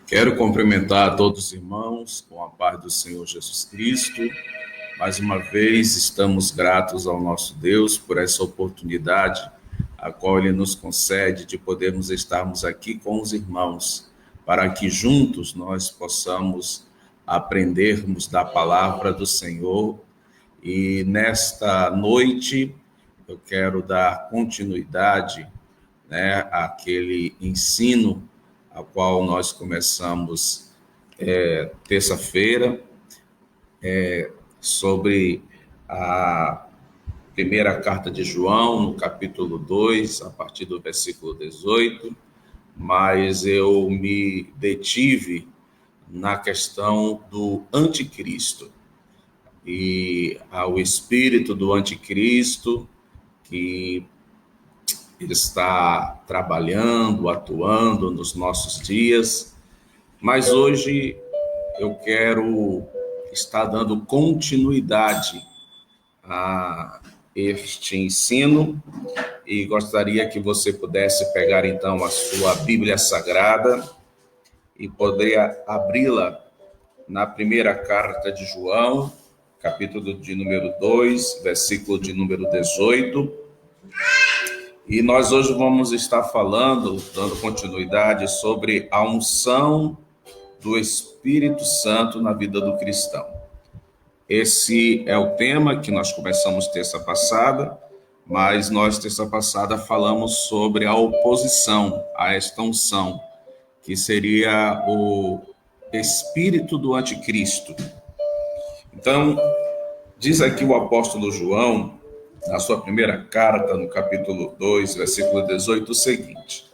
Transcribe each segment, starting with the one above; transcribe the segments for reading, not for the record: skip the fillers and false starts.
Quero cumprimentar a todos os irmãos com a paz do Senhor Jesus Cristo. Mais uma vez, estamos gratos ao nosso Deus por essa oportunidade, a qual Ele nos concede de podermos estarmos aqui com os irmãos, para que juntos nós possamos aprendermos da palavra do Senhor. E nesta noite, eu quero dar continuidade, àquele ensino a qual nós começamos terça-feira, sobre a primeira carta de João, no capítulo 2, a partir do versículo 18, mas eu me detive na questão do anticristo e ao espírito do anticristo que está trabalhando, atuando nos nossos dias, mas hoje eu quero estar dando continuidade a este ensino e gostaria que você pudesse pegar então a sua Bíblia Sagrada e poder abri-la na primeira carta de João, capítulo de número 2, versículo de número 18. E nós hoje vamos estar falando, dando continuidade, sobre a unção do Espírito Santo na vida do cristão. Esse é o tema que nós começamos terça passada, mas nós terça passada falamos sobre a oposição a esta unção, que seria o espírito do anticristo. Então, diz aqui o apóstolo João, na sua primeira carta, no capítulo 2, versículo 18, o seguinte: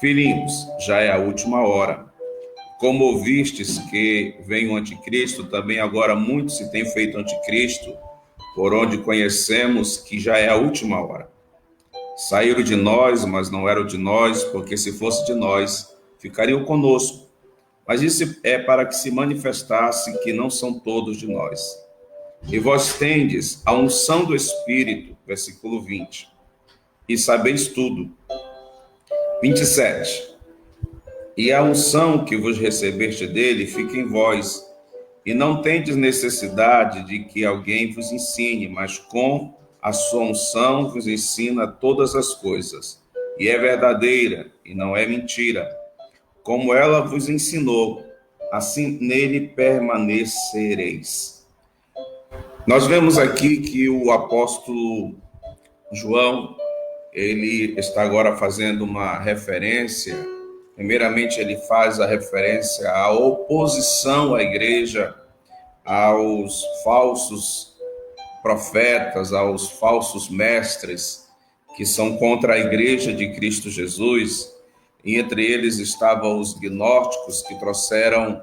Filhinhos, já é a última hora. Como ouvistes que vem o anticristo, também agora muito se tem feito anticristo, por onde conhecemos que já é a última hora. Saíram de nós, mas não eram de nós, porque se fosse de nós, ficariam conosco. Mas isso é para que se manifestasse que não são todos de nós. E vós tendes a unção do Espírito, versículo 20, e sabeis tudo. 27. E a unção que vos recebeste dele fica em vós, e não tendes necessidade de que alguém vos ensine, mas com a sua unção vos ensina todas as coisas, e é verdadeira, e não é mentira. Como ela vos ensinou, assim nele permanecereis. Nós vemos aqui que o apóstolo João, ele está agora fazendo uma referência. Primeiramente, ele faz a referência à oposição à igreja, aos falsos profetas, aos falsos mestres, que são contra a igreja de Cristo Jesus, e entre eles estavam os gnósticos, que trouxeram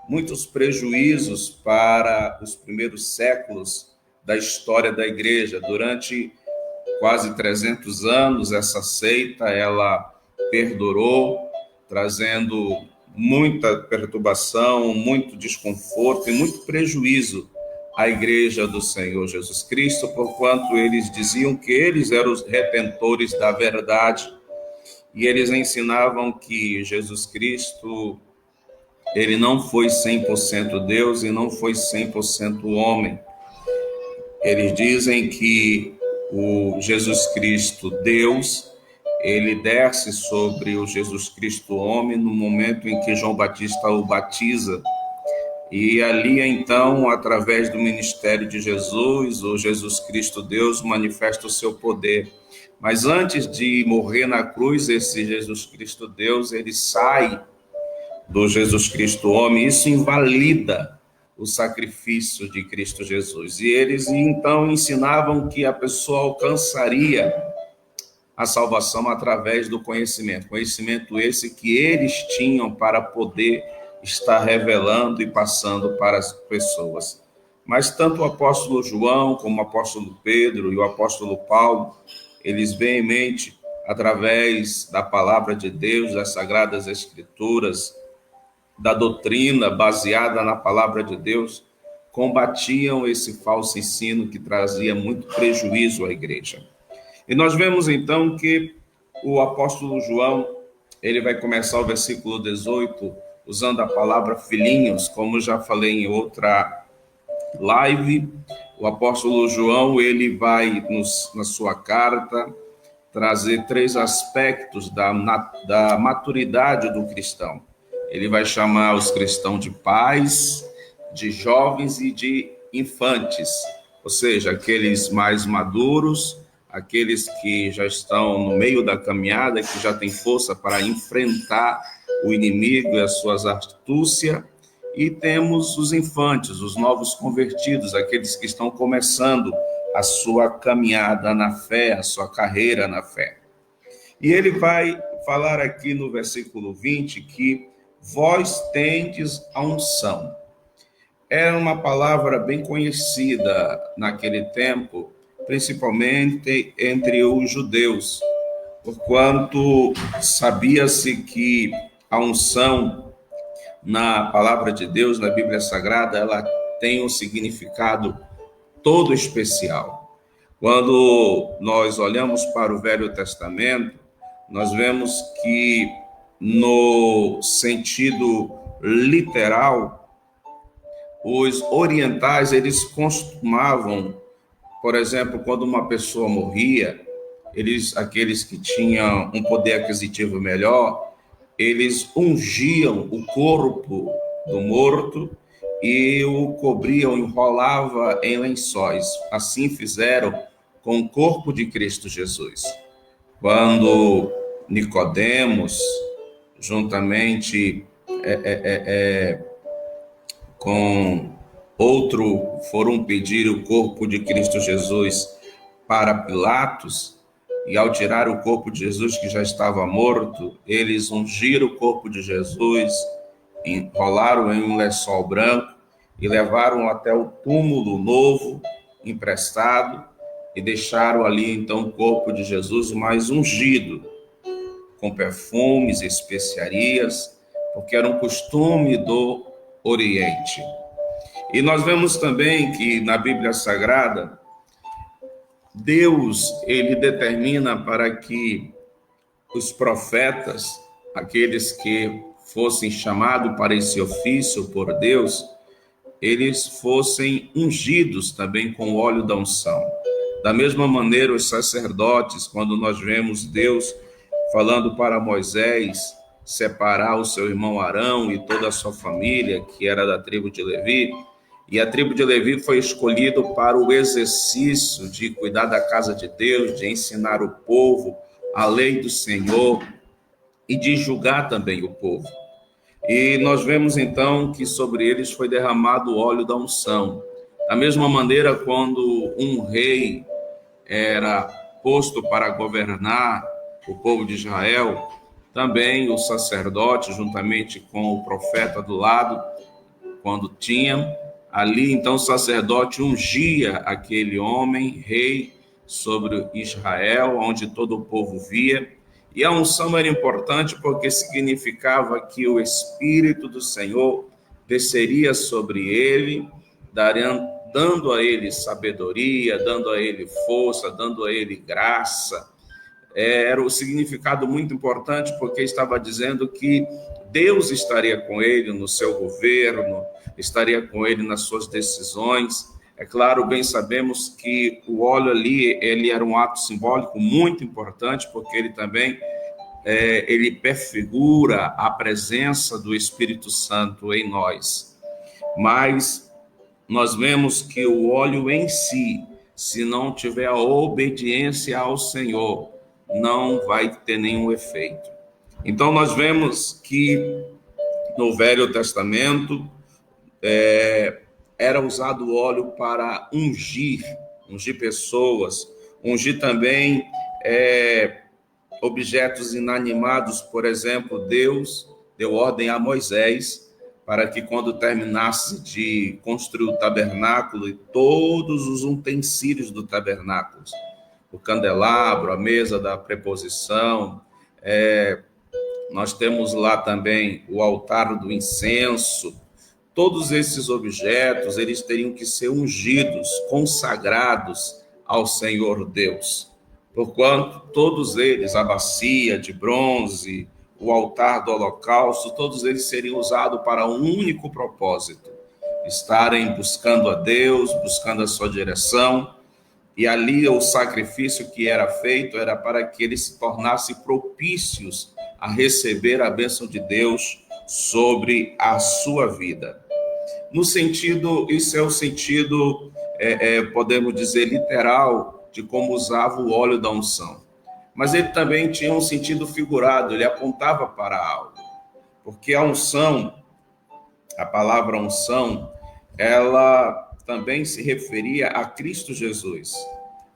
muitos prejuízos para os primeiros séculos da história da igreja. Durante quase 300 anos, essa seita, ela perdurou, trazendo muita perturbação, muito desconforto e muito prejuízo à igreja do Senhor Jesus Cristo, porquanto eles diziam que eles eram os retentores da verdade, e eles ensinavam que Jesus Cristo, ele não foi 100% Deus e não foi 100% homem. Eles dizem que o Jesus Cristo, Deus, ele desce sobre o Jesus Cristo homem no momento em que João Batista o batiza, e ali então, através do ministério de Jesus, o Jesus Cristo Deus manifesta o seu poder. Mas antes de morrer na cruz, esse Jesus Cristo Deus, ele sai do Jesus Cristo homem. Isso invalida o sacrifício de Cristo Jesus. E eles então ensinavam que a pessoa alcançaria a salvação através do conhecimento esse que eles tinham para poder estar revelando e passando para as pessoas. Mas tanto o apóstolo João, como o apóstolo Pedro e o apóstolo Paulo, eles veemente, através da palavra de Deus, das Sagradas Escrituras, da doutrina baseada na palavra de Deus, combatiam esse falso ensino que trazia muito prejuízo à igreja. E nós vemos então que o apóstolo João, ele vai começar o versículo 18 usando a palavra filhinhos, como já falei em outra live. O apóstolo João, ele vai, na sua carta, trazer 3 aspectos da maturidade do cristão. Ele vai chamar os cristãos de pais, de jovens e de infantes, ou seja, aqueles mais maduros, aqueles que já estão no meio da caminhada, que já têm força para enfrentar o inimigo e as suas astúcias, e temos os infantes, os novos convertidos, aqueles que estão começando a sua caminhada na fé, a sua carreira na fé. E ele vai falar aqui no versículo 20 que vós tendes a unção. Era uma palavra bem conhecida naquele tempo, principalmente entre os judeus, porquanto sabia-se que a unção na palavra de Deus, na Bíblia Sagrada, ela tem um significado todo especial. Quando nós olhamos para o Velho Testamento, nós vemos que no sentido literal, os orientais, eles costumavam, por exemplo, quando uma pessoa morria, aqueles que tinham um poder aquisitivo melhor, eles ungiam o corpo do morto e o cobriam, enrolava em lençóis. Assim fizeram com o corpo de Cristo Jesus. Quando Nicodemos, juntamente com outro, foram pedir o corpo de Cristo Jesus para Pilatos, e ao tirar o corpo de Jesus, que já estava morto, eles ungiram o corpo de Jesus, enrolaram em um lençol branco e levaram até o túmulo novo, emprestado, e deixaram ali então o corpo de Jesus mais ungido, com perfumes, especiarias, porque era um costume do Oriente. E nós vemos também que na Bíblia Sagrada, Deus, ele determina para que os profetas, aqueles que fossem chamados para esse ofício por Deus, eles fossem ungidos também com o óleo da unção. Da mesma maneira, os sacerdotes, quando nós vemos Deus falando para Moisés separar o seu irmão Arão e toda a sua família, que era da tribo de Levi, e a tribo de Levi foi escolhido para o exercício de cuidar da casa de Deus, de ensinar o povo a lei do Senhor e de julgar também o povo. E nós vemos então que sobre eles foi derramado o óleo da unção. Da mesma maneira, quando um rei era posto para governar o povo de Israel, também o sacerdote, juntamente com o profeta do lado, quando tinha ali, então o sacerdote ungia aquele homem, rei, sobre Israel, onde todo o povo via. E a unção era importante porque significava que o Espírito do Senhor desceria sobre ele, dando a ele sabedoria, dando a ele força, dando a ele graça. Era o significado muito importante porque estava dizendo que Deus estaria com ele no seu governo, estaria com ele nas suas decisões. É claro, bem sabemos que o óleo ali, ele era um ato simbólico muito importante, porque ele também ele prefigura a presença do Espírito Santo em nós. Mas nós vemos que o óleo em si, se não tiver a obediência ao Senhor, não vai ter nenhum efeito. Então nós vemos que no Velho Testamento era usado o óleo para ungir pessoas, ungir também objetos inanimados. Por exemplo, Deus deu ordem a Moisés para que quando terminasse de construir o tabernáculo e todos os utensílios do tabernáculo, o candelabro, a mesa da preposição, nós temos lá também o altar do incenso. Todos esses objetos, eles teriam que ser ungidos, consagrados ao Senhor Deus. Porquanto todos eles, a bacia de bronze, o altar do holocausto, todos eles seriam usados para um único propósito: estarem buscando a Deus, buscando a sua direção. E ali o sacrifício que era feito era para que eles se tornassem propícios a receber a bênção de Deus sobre a sua vida. No sentido, isso é o sentido, podemos dizer, literal de como usava o óleo da unção. Mas ele também tinha um sentido figurado, ele apontava para algo. Porque a unção, a palavra unção, ela também se referia a Cristo Jesus.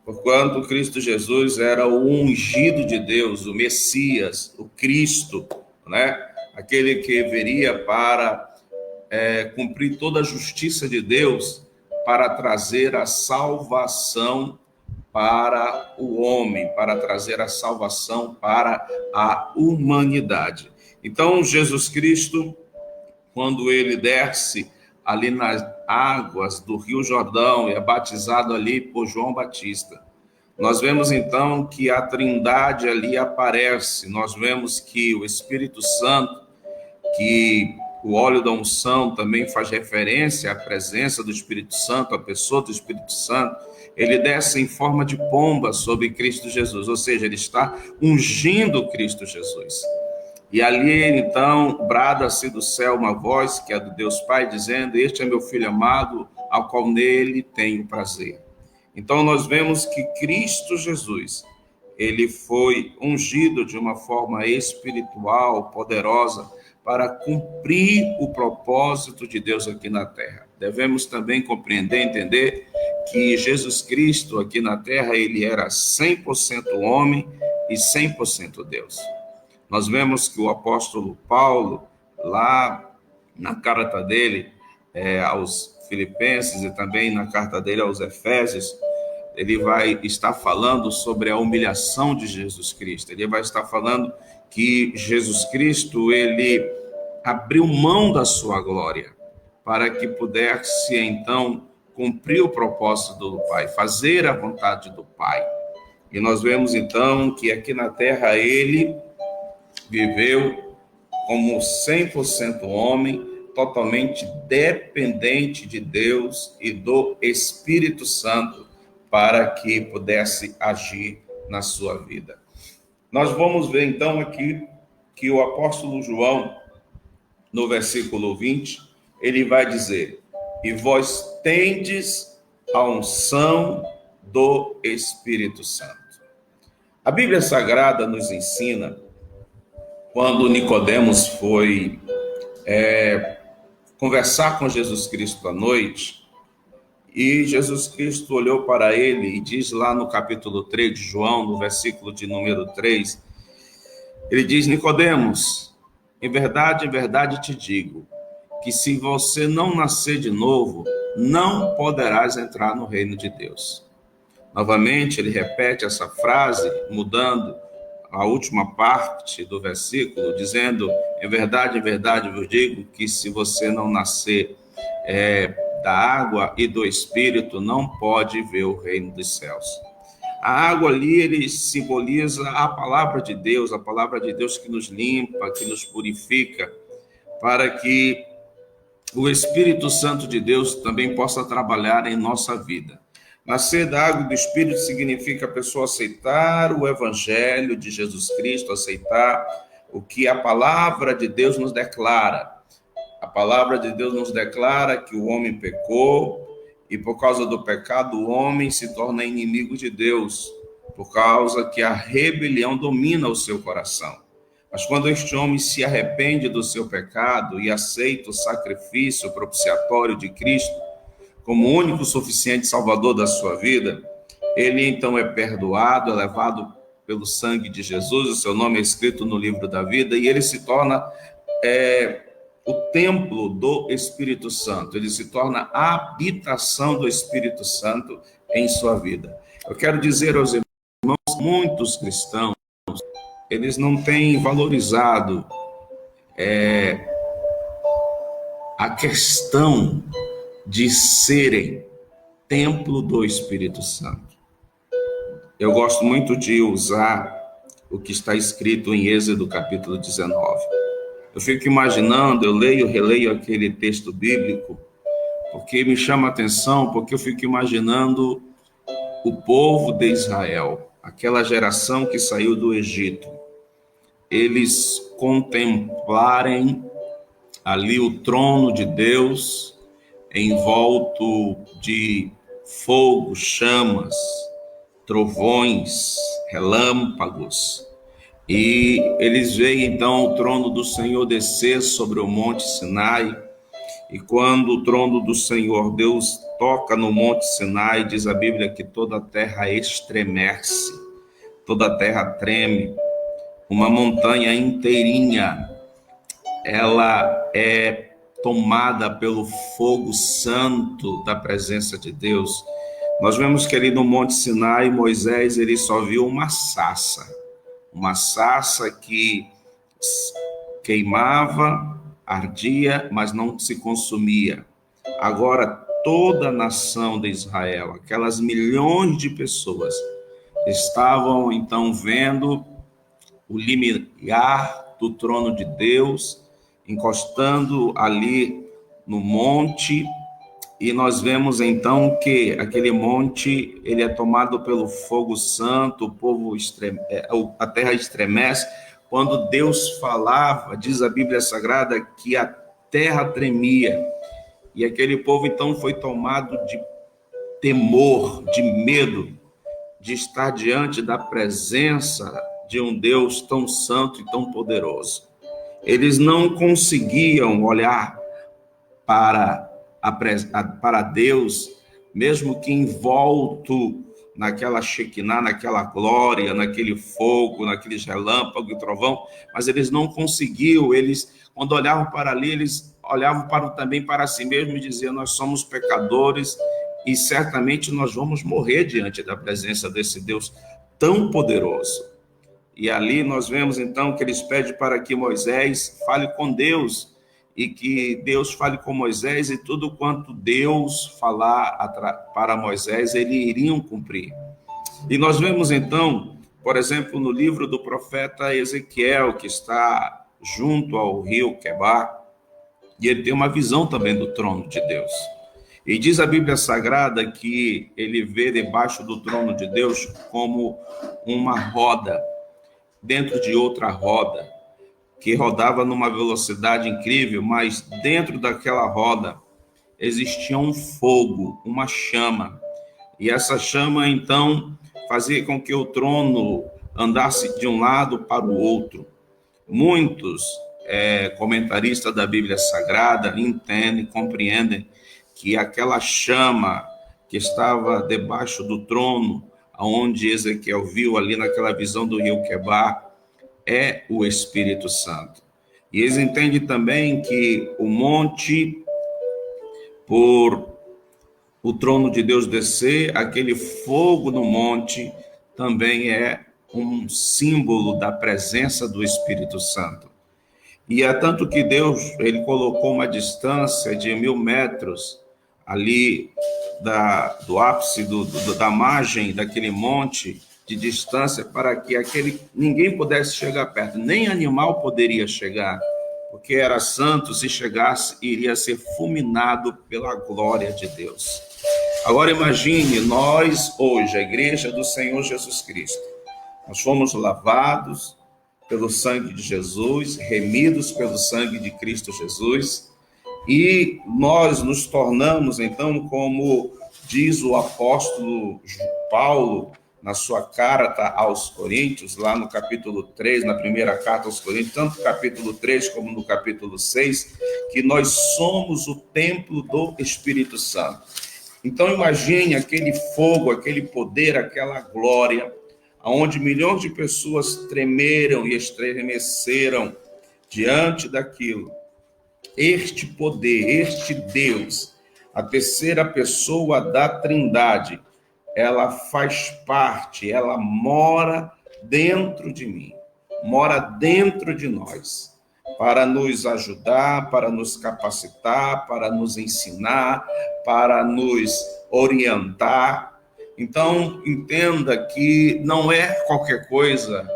Porquanto Cristo Jesus era o ungido de Deus, o Messias, o Cristo, né? Aquele que viria para cumprir toda a justiça de Deus, para trazer a salvação para o homem, para trazer a salvação para a humanidade. Então, Jesus Cristo, quando ele desce ali nas águas do Rio Jordão e é batizado ali por João Batista, nós vemos então que a Trindade ali aparece. Nós vemos que o Espírito Santo, que o óleo da unção também faz referência à presença do Espírito Santo, à pessoa do Espírito Santo, ele desce em forma de pomba sobre Cristo Jesus, ou seja, ele está ungindo Cristo Jesus. E ali, então, brada-se do céu uma voz, que é do Deus Pai, dizendo: este é meu filho amado, ao qual nele tenho prazer. Então, nós vemos que Cristo Jesus, ele foi ungido de uma forma espiritual, poderosa, para cumprir o propósito de Deus aqui na terra. Devemos também compreender, entender que Jesus Cristo aqui na terra, ele era 100% homem e 100% Deus. Nós vemos que o apóstolo Paulo, lá na carta dele aos Filipenses e também na carta dele aos Efésios, ele vai estar falando sobre a humilhação de Jesus Cristo. Ele vai estar falando que Jesus Cristo, ele abriu mão da sua glória para que pudesse, então, cumprir o propósito do Pai, fazer a vontade do Pai. E nós vemos, então, que aqui na terra ele viveu como 100% homem, totalmente dependente de Deus e do Espírito Santo para que pudesse agir na sua vida. Nós vamos ver então aqui que o apóstolo João, no versículo 20, ele vai dizer: e vós tendes a unção do Espírito Santo. A Bíblia Sagrada nos ensina, quando Nicodemos foi conversar com Jesus Cristo à noite, e Jesus Cristo olhou para ele e diz lá no capítulo 3 de João, no versículo de número 3, ele diz: Nicodemos, em verdade te digo, que se você não nascer de novo, não poderás entrar no reino de Deus. Novamente, ele repete essa frase, mudando a última parte do versículo, dizendo: em verdade vos digo que se você não nascer da água e do Espírito, não pode ver o reino dos céus. A água ali, ele simboliza a palavra de Deus que nos limpa, que nos purifica, para que o Espírito Santo de Deus também possa trabalhar em nossa vida. Nascer da água e do Espírito significa a pessoa aceitar o Evangelho de Jesus Cristo, aceitar o que a palavra de Deus nos declara. A palavra de Deus nos declara que o homem pecou e por causa do pecado o homem se torna inimigo de Deus, por causa que a rebelião domina o seu coração. Mas quando este homem se arrepende do seu pecado e aceita o sacrifício propiciatório de Cristo como o único suficiente salvador da sua vida, ele então é perdoado, é levado pelo sangue de Jesus, o seu nome é escrito no livro da vida, e ele se torna o templo do Espírito Santo, ele se torna a habitação do Espírito Santo em sua vida. Eu quero dizer aos irmãos, muitos cristãos, eles não têm valorizado a questão de serem templo do Espírito Santo. Eu gosto muito de usar o que está escrito em Êxodo capítulo 19. Eu fico imaginando, eu leio, releio aquele texto bíblico, porque me chama a atenção, porque eu fico imaginando o povo de Israel, aquela geração que saiu do Egito, eles contemplarem ali o trono de Deus, envolto de fogo, chamas, trovões, relâmpagos, e eles veem então o trono do Senhor descer sobre o monte Sinai. E quando o trono do Senhor Deus toca no monte Sinai, diz a Bíblia que toda a terra estremece, toda a terra treme, uma montanha inteirinha, ela é tomada pelo fogo santo da presença de Deus. Nós vemos que ali no monte Sinai, Moisés, ele só viu uma sarça que queimava, ardia, mas não se consumia. Agora, toda a nação de Israel, aquelas milhões de pessoas, estavam então vendo o limiar do trono de Deus, encostando ali no monte, e nós vemos então que aquele monte, ele é tomado pelo fogo santo, o povo a terra estremece. Quando Deus falava, diz a Bíblia Sagrada, que a terra tremia, e aquele povo então foi tomado de temor, de medo, de estar diante da presença de um Deus tão santo e tão poderoso. Eles não conseguiam olhar para Deus, mesmo que envolto naquela Shekinah, naquela glória, naquele fogo, naqueles relâmpagos e trovão, mas eles não conseguiam. Eles, quando olhavam para ali, eles olhavam também para si mesmos e diziam: nós somos pecadores e certamente nós vamos morrer diante da presença desse Deus tão poderoso. E ali nós vemos então que eles pedem para que Moisés fale com Deus, e que Deus fale com Moisés, e tudo quanto Deus falar para Moisés, eles iriam cumprir. E nós vemos então, por exemplo, no livro do profeta Ezequiel, que está junto ao rio Quebar, e ele tem uma visão também do trono de Deus. E diz a Bíblia Sagrada que ele vê debaixo do trono de Deus como uma roda, dentro de outra roda, que rodava numa velocidade incrível, mas dentro daquela roda existia um fogo, uma chama. E essa chama, então, fazia com que o trono andasse de um lado para o outro. Muitos comentaristas da Bíblia Sagrada entendem, compreendem que aquela chama que estava debaixo do trono, onde Ezequiel viu ali naquela visão do rio Quebar, é o Espírito Santo. E eles entendem também que o monte, por o trono de Deus descer, aquele fogo no monte também é um símbolo da presença do Espírito Santo. E é tanto que Deus, ele colocou uma distância de 1.000 metros ali do ápice, da margem daquele monte, de distância, para que ninguém pudesse chegar perto, nem animal poderia chegar, porque era santo. Se chegasse, iria ser fulminado pela glória de Deus. Agora imagine, nós hoje, a igreja do Senhor Jesus Cristo, nós fomos lavados pelo sangue de Jesus, remidos pelo sangue de Cristo Jesus, e nós nos tornamos, então, como diz o apóstolo Paulo, na sua carta aos Coríntios, lá no capítulo 3, na primeira carta aos Coríntios, tanto no capítulo 3 como no capítulo 6, que nós somos o templo do Espírito Santo. Então imagine aquele fogo, aquele poder, aquela glória, onde milhões de pessoas tremeram e estremeceram diante daquilo. Este poder, este Deus, a terceira pessoa da Trindade, ela faz parte, ela mora dentro de mim, mora dentro de nós, para nos ajudar, para nos capacitar, para nos ensinar, para nos orientar. Então, entenda que não é qualquer coisa,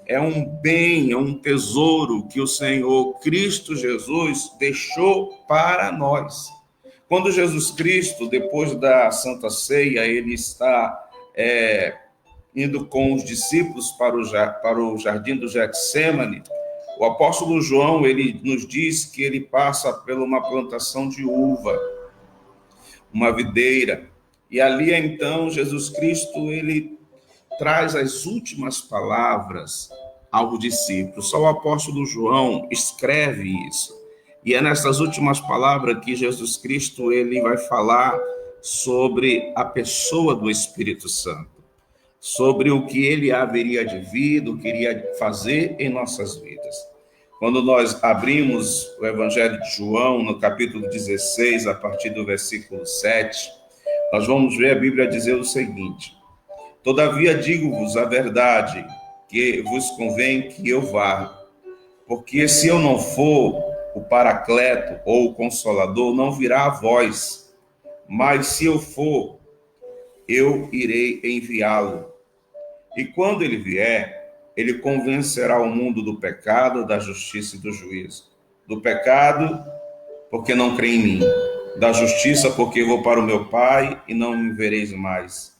é um bem, é um tesouro que o Senhor Cristo Jesus deixou para nós. Quando Jesus Cristo, depois da Santa Ceia, ele está indo com os discípulos para o jardim do Getsêmani, o apóstolo João, ele nos diz que ele passa por uma plantação de uva, uma videira, e ali então Jesus Cristo, ele traz as últimas palavras aos discípulos. Só o apóstolo João escreve isso. E é nessas últimas palavras que Jesus Cristo ele vai falar sobre a pessoa do Espírito Santo, sobre o que ele haveria de vir, o que iria fazer em nossas vidas. Quando nós abrimos o Evangelho de João, no capítulo 16, a partir do versículo 7, nós vamos ver a Bíblia dizer o seguinte: todavia digo-vos a verdade, que vos convém que eu vá, porque se eu não for, o Paracleto ou o Consolador não virá a vós, mas se eu for, eu irei enviá-lo. E quando ele vier, ele convencerá o mundo do pecado, da justiça e do juízo. Do pecado, porque não crê em mim. Da justiça, porque vou para o meu Pai e não me vereis mais.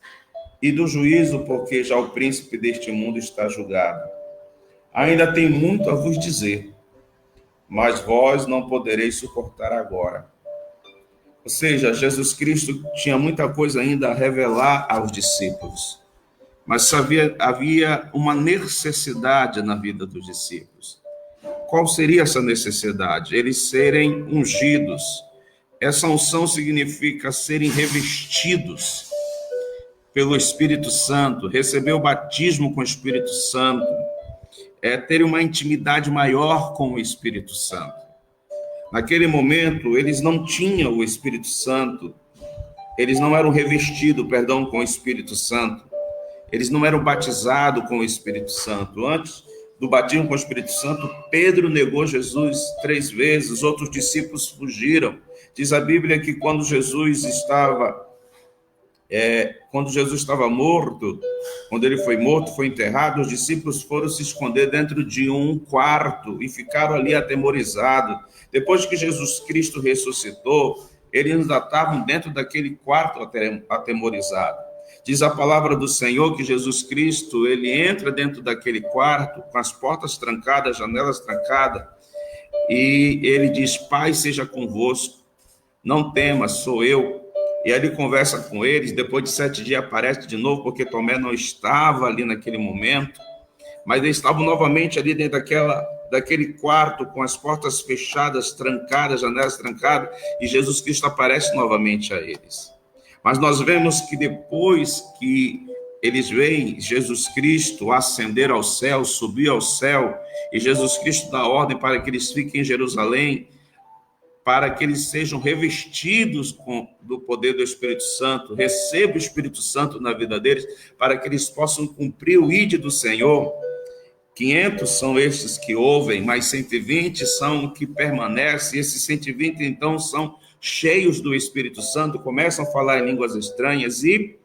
E do juízo, porque já o príncipe deste mundo está julgado. Ainda tem muito a vos dizer, mas vós não podereis suportar agora. Ou seja, Jesus Cristo tinha muita coisa ainda a revelar aos discípulos. Mas havia uma necessidade na vida dos discípulos. Qual seria essa necessidade? Eles serem ungidos. Essa unção significa serem revestidos pelo Espírito Santo, receber o batismo com o Espírito Santo, ter uma intimidade maior com o Espírito Santo. Naquele momento, eles não tinham o Espírito Santo, eles não eram revestidos, com o Espírito Santo, eles não eram batizados com o Espírito Santo. Antes do batismo com o Espírito Santo, Pedro negou Jesus 3 vezes, os outros discípulos fugiram. Diz a Bíblia que quando Jesus estava morto, quando ele foi morto, foi enterrado, os discípulos foram se esconder dentro de um quarto e ficaram ali atemorizados. Depois que Jesus Cristo ressuscitou, eles ainda estavam dentro daquele quarto atemorizados. Diz a palavra do Senhor que Jesus Cristo, ele entra dentro daquele quarto, com as portas trancadas, janelas trancadas, e ele diz: Pai, seja convosco, não temas, sou eu. E aí ele conversa com eles, depois de 7 dias aparece de novo, porque Tomé não estava ali naquele momento, mas eles estavam novamente ali dentro daquele quarto, com as portas fechadas, trancadas, janelas trancadas, e Jesus Cristo aparece novamente a eles. Mas nós vemos que depois que eles veem Jesus Cristo ascender ao céu, subir ao céu, e Jesus Cristo dá ordem para que eles fiquem em Jerusalém, para que eles sejam revestidos do poder do Espírito Santo, recebam o Espírito Santo na vida deles, para que eles possam cumprir o ID do Senhor. 500 são estes que ouvem, mas 120 são que permanecem, e esses 120 então são cheios do Espírito Santo, começam a falar em línguas estranhas, e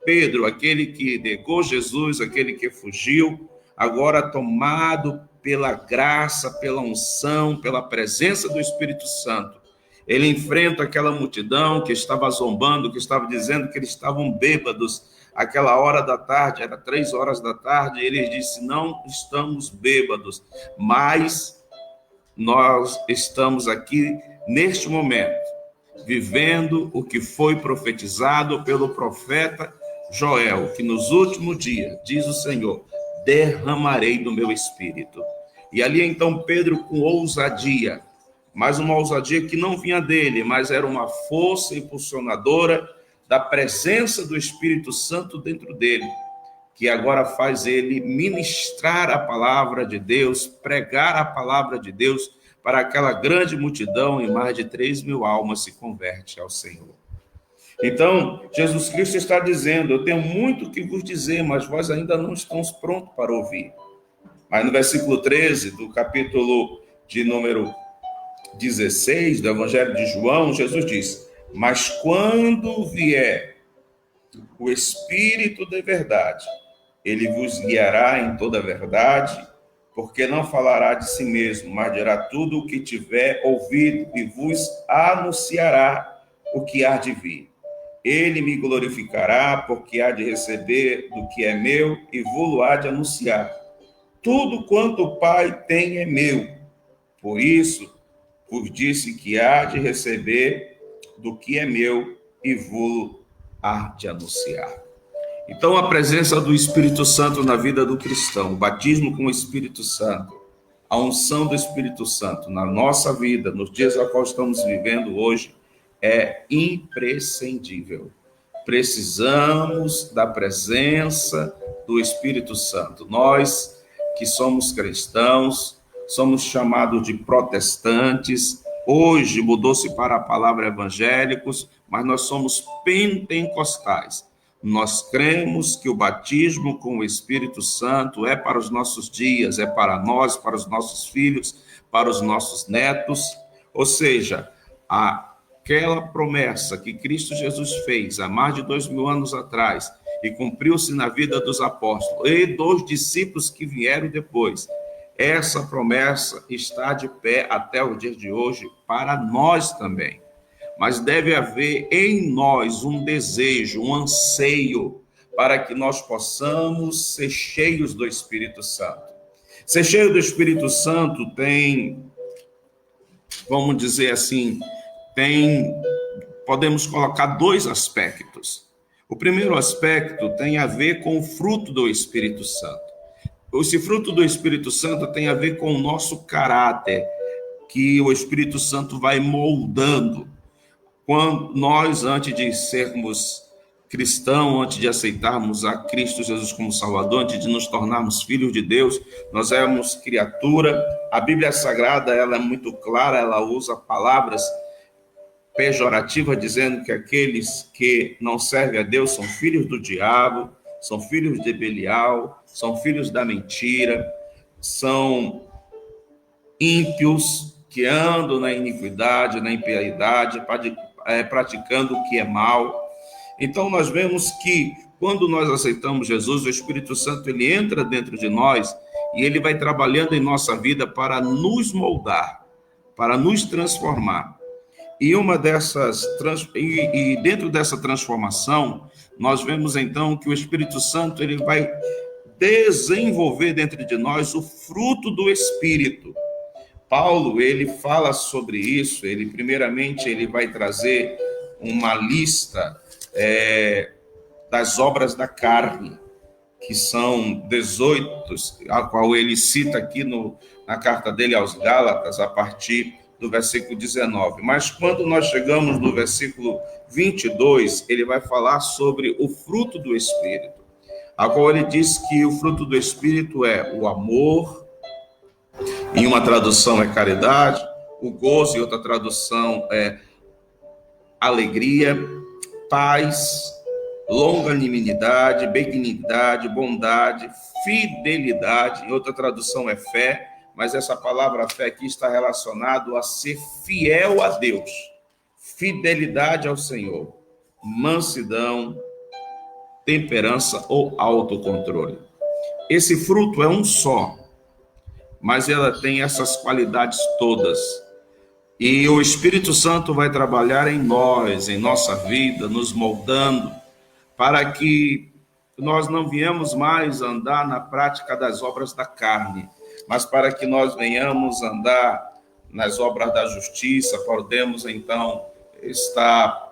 Pedro, aquele que negou Jesus, aquele que fugiu, agora tomado pela graça, pela unção, pela presença do Espírito Santo, ele enfrenta aquela multidão que estava zombando, que estava dizendo que eles estavam bêbados. Aquela hora da tarde, era 3 horas da tarde, e ele disse: não estamos bêbados, mas nós estamos aqui neste momento, vivendo o que foi profetizado pelo profeta Joel, que nos últimos dias, diz o Senhor, derramarei do meu espírito. E ali então Pedro, com ousadia, mas uma ousadia que não vinha dele, mas era uma força impulsionadora da presença do Espírito Santo dentro dele, que agora faz ele ministrar a palavra de Deus, pregar a palavra de Deus para aquela grande multidão, e mais de 3.000 almas se converte ao Senhor. Então, Jesus Cristo está dizendo: eu tenho muito que vos dizer, mas vós ainda não estamos prontos para ouvir. Mas no versículo 13 do capítulo de número 16 do Evangelho de João, Jesus diz: mas quando vier o Espírito da verdade, ele vos guiará em toda a verdade, porque não falará de si mesmo, mas dirá tudo o que tiver ouvido e vos anunciará o que há de vir. Ele me glorificará, porque há de receber do que é meu e vou-lo há de anunciar. Tudo quanto o Pai tem é meu. Por isso, vos disse que há de receber do que é meu e vou-lo há de anunciar. Então, a presença do Espírito Santo na vida do cristão, o batismo com o Espírito Santo, a unção do Espírito Santo na nossa vida, nos dias a qual estamos vivendo hoje, é imprescindível. Precisamos da presença do Espírito Santo. Nós que somos cristãos, somos chamados de protestantes. Hoje mudou-se para a palavra evangélicos, mas nós somos pentecostais. Nós cremos que o batismo com o Espírito Santo é para os nossos dias, é para nós, para os nossos filhos, para os nossos netos. Ou seja, aquela promessa que Cristo Jesus fez há mais de 2000 anos atrás e cumpriu-se na vida dos apóstolos e dos discípulos que vieram depois, essa promessa está de pé até o dia de hoje para nós também. Mas deve haver em nós um desejo, um anseio para que nós possamos ser cheios do Espírito Santo. Ser cheio do Espírito Santo tem, vamos dizer assim, podemos colocar dois aspectos. O primeiro aspecto tem a ver com o fruto do Espírito Santo. Esse fruto do Espírito Santo tem a ver com o nosso caráter, que o Espírito Santo vai moldando. Quando nós, antes de sermos cristãos, antes de aceitarmos a Cristo Jesus como Salvador, antes de nos tornarmos filhos de Deus, nós éramos criatura. A Bíblia Sagrada, ela é muito clara, ela usa palavras pejorativas, dizendo que aqueles que não servem a Deus são filhos do diabo, são filhos de Belial, são filhos da mentira, são ímpios que andam na iniquidade, na impiedade, praticando o que é mal. Então nós vemos que quando nós aceitamos Jesus, o Espírito Santo ele entra dentro de nós e ele vai trabalhando em nossa vida para nos moldar, para nos transformar. E dentro dessa transformação, nós vemos então que o Espírito Santo ele vai desenvolver dentro de nós o fruto do Espírito. Paulo, ele fala sobre isso, primeiramente ele vai trazer uma lista das obras da carne, que são 18, a qual ele cita aqui na carta dele aos Gálatas, a partir do versículo 19. Mas quando nós chegamos no versículo 22, ele vai falar sobre o fruto do Espírito, a qual ele diz que o fruto do Espírito é o amor, em uma tradução é caridade, o gozo, em outra tradução é alegria, paz, longanimidade, benignidade, bondade, fidelidade, em outra tradução é fé, mas essa palavra fé aqui está relacionado a ser fiel a Deus, fidelidade ao Senhor, mansidão, temperança ou autocontrole. Esse fruto é um só, mas ela tem essas qualidades todas. E o Espírito Santo vai trabalhar em nós, em nossa vida, nos moldando, para que nós não venhamos mais andar na prática das obras da carne, mas para que nós venhamos andar nas obras da justiça, podemos então estar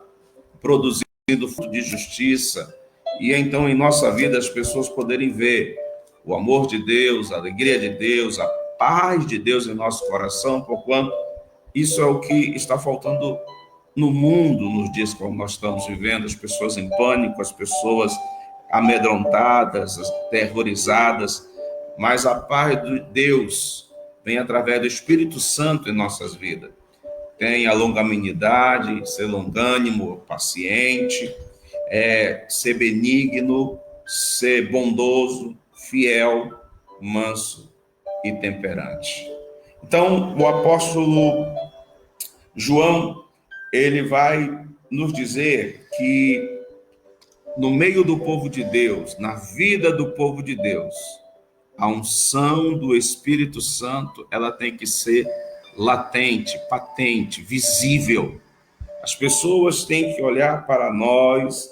produzindo fruto de justiça, e então em nossa vida as pessoas poderem ver o amor de Deus, a alegria de Deus, a paz de Deus em nosso coração, porquanto isso é o que está faltando no mundo nos dias como nós estamos vivendo, as pessoas em pânico, as pessoas amedrontadas, terrorizadas, mas a paz de Deus vem através do Espírito Santo em nossas vidas. Tem a longanimidade, ser longânimo, paciente, ser benigno, ser bondoso, fiel, manso e temperante. Então, o apóstolo João, ele vai nos dizer que no meio do povo de Deus, na vida do povo de Deus, a unção do Espírito Santo, ela tem que ser latente, patente, visível. As pessoas têm que olhar para nós,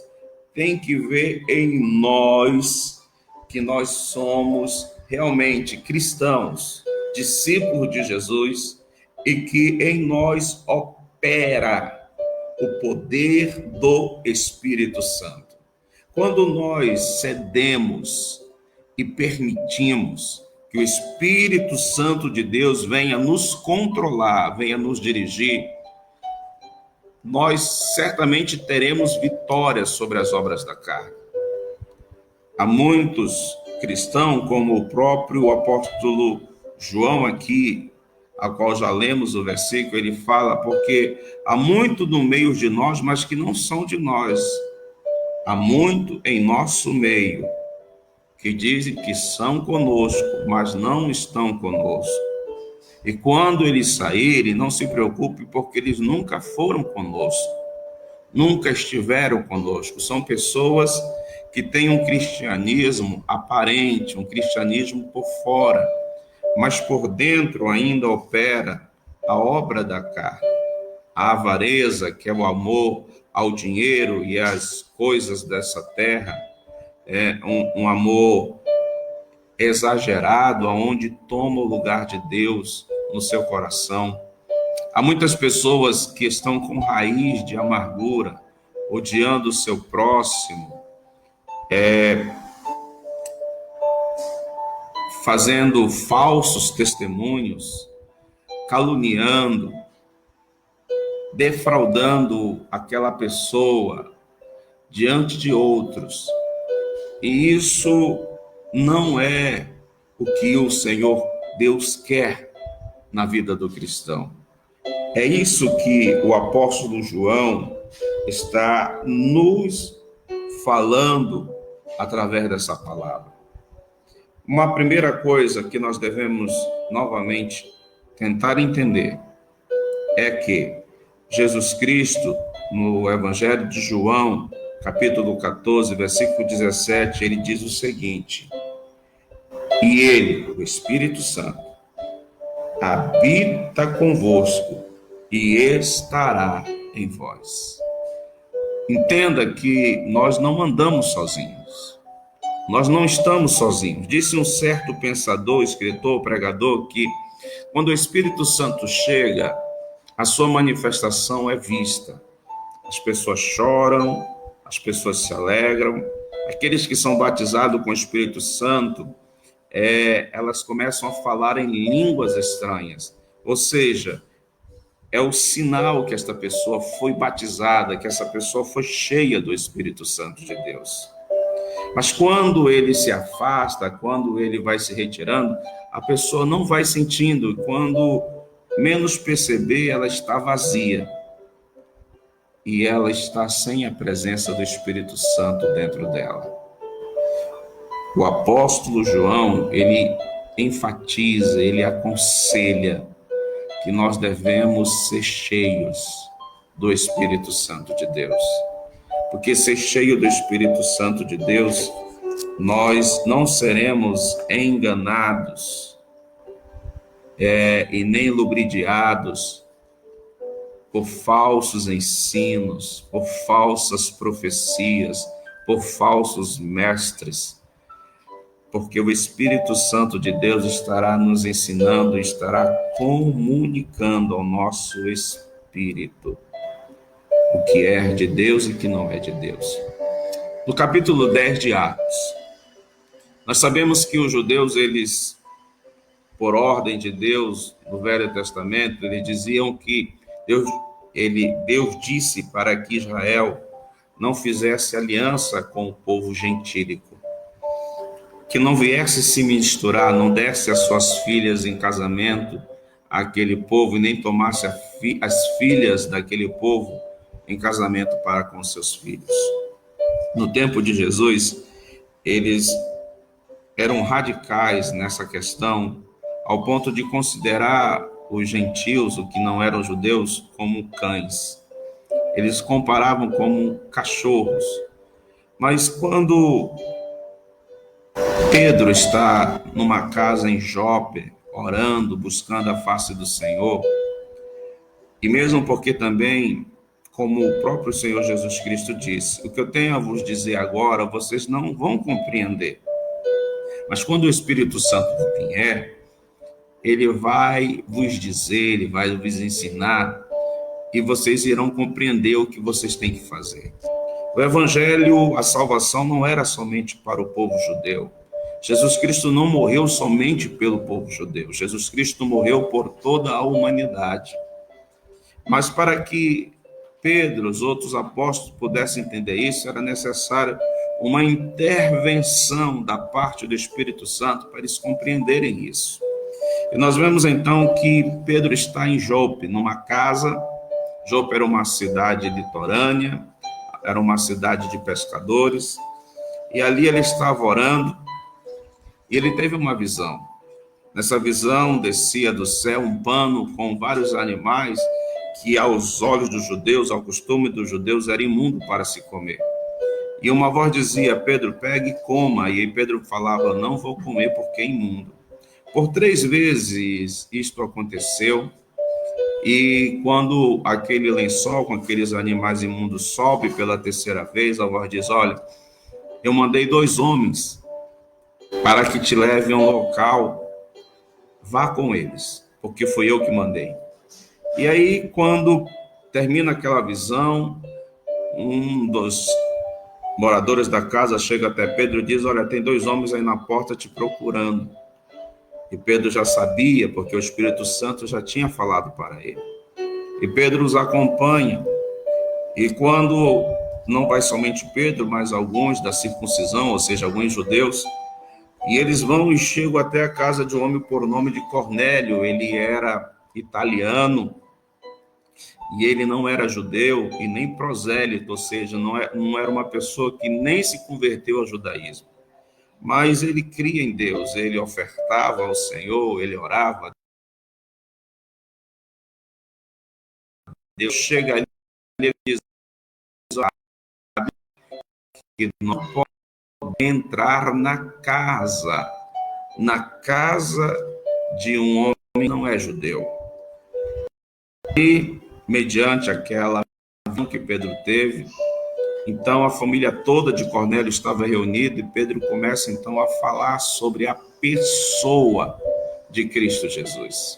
têm que ver em nós que nós somos realmente cristãos, discípulos de Jesus, e que em nós opera o poder do Espírito Santo. Quando nós cedemos e permitimos que o Espírito Santo de Deus venha nos controlar, venha nos dirigir, nós certamente teremos vitórias sobre as obras da carne. Há muitos cristãos, como o próprio apóstolo João aqui, a qual já lemos o versículo, ele fala, porque há muito no meio de nós, mas que não são de nós. Há muito em nosso meio, que dizem que são conosco, mas não estão conosco. E quando eles saírem, não se preocupe, porque eles nunca foram conosco, nunca estiveram conosco. São pessoas que têm um cristianismo aparente, um cristianismo por fora, mas por dentro ainda opera a obra da carne. A avareza, que é o amor ao dinheiro e às coisas dessa terra, é um amor exagerado, aonde toma o lugar de Deus no seu coração. Há muitas pessoas que estão com raiz de amargura, odiando o seu próximo, fazendo falsos testemunhos, caluniando, defraudando aquela pessoa diante de outros. E isso não é o que o Senhor Deus quer na vida do cristão. É isso que o apóstolo João está nos falando através dessa palavra. Uma primeira coisa que nós devemos novamente tentar entender é que Jesus Cristo, no Evangelho de João, capítulo 14, versículo 17, ele diz o seguinte: e ele, o Espírito Santo, habita convosco e estará em vós. Entenda que nós não andamos sozinhos. Nós não estamos sozinhos. Disse um certo pensador, escritor, pregador, que quando o Espírito Santo chega, a sua manifestação é vista. As pessoas choram, as pessoas se alegram. Aqueles que são batizados com o Espírito Santo, elas começam a falar em línguas estranhas. Ou seja, é o sinal que esta pessoa foi batizada, que essa pessoa foi cheia do Espírito Santo de Deus. Mas quando ele se afasta, quando ele vai se retirando, a pessoa não vai sentindo. E quando menos perceber, ela está vazia. E ela está sem a presença do Espírito Santo dentro dela. O apóstolo João, ele enfatiza, ele aconselha que nós devemos ser cheios do Espírito Santo de Deus. Porque ser cheio do Espírito Santo de Deus, nós não seremos enganados e nem ludibriados por falsos ensinos, por falsas profecias, por falsos mestres, porque o Espírito Santo de Deus estará nos ensinando, estará comunicando ao nosso espírito o que é de Deus e o que não é de Deus. No capítulo 10 de Atos, nós sabemos que os judeus, eles, por ordem de Deus, no Velho Testamento, eles diziam que Deus disse para que Israel não fizesse aliança com o povo gentílico, que não viesse se misturar, não desse as suas filhas em casamento àquele povo e nem tomasse as filhas daquele povo em casamento para com seus filhos. No tempo de Jesus, eles eram radicais nessa questão, ao ponto de considerar os gentios, os que não eram judeus, como cães. Eles comparavam como cachorros. Mas quando Pedro está numa casa em Jope, orando, buscando a face do Senhor, e mesmo porque também, como o próprio Senhor Jesus Cristo disse, o que eu tenho a vos dizer agora, vocês não vão compreender. Mas quando o Espírito Santo vier, ele vai vos dizer, ele vai vos ensinar, e vocês irão compreender o que vocês têm que fazer. O Evangelho, a salvação não era somente para o povo judeu. Jesus Cristo não morreu somente pelo povo judeu. Jesus Cristo morreu por toda a humanidade. Mas para que Pedro, os outros apóstolos pudessem entender isso, era necessário uma intervenção da parte do Espírito Santo para eles compreenderem isso. E nós vemos então que Pedro está em Jope, numa casa. Jope era uma cidade litorânea, era uma cidade de pescadores, e ali ele estava orando, e ele teve uma visão. Nessa visão descia do céu um pano com vários animais que aos olhos dos judeus, ao costume dos judeus, era imundo para se comer. E uma voz dizia: Pedro, pegue e coma. E Pedro falava: não vou comer porque é imundo. Por 3 vezes isto aconteceu. E quando aquele lençol com aqueles animais imundos sobe pela 3ª vez, a voz diz: olha, eu mandei 2 homens para que te levem a um local, vá com eles, porque fui eu que mandei. E aí, quando termina aquela visão, um dos moradores da casa chega até Pedro e diz: olha, tem 2 homens aí na porta te procurando. E Pedro já sabia, porque o Espírito Santo já tinha falado para ele. E Pedro os acompanha. E quando não vai somente Pedro, mas alguns da circuncisão, ou seja, alguns judeus, e eles vão e chegam até a casa de um homem por nome de Cornélio. Ele era italiano, e ele não era judeu e nem prosélito, ou seja, não era uma pessoa que nem se converteu ao judaísmo. Mas ele cria em Deus, ele ofertava ao Senhor, ele orava. Deus chega ali e diz que não pode entrar na casa de um homem que não é judeu. E, mediante aquela visão que Pedro teve, então a família toda de Cornélio estava reunida e Pedro começa então a falar sobre a pessoa de Cristo Jesus.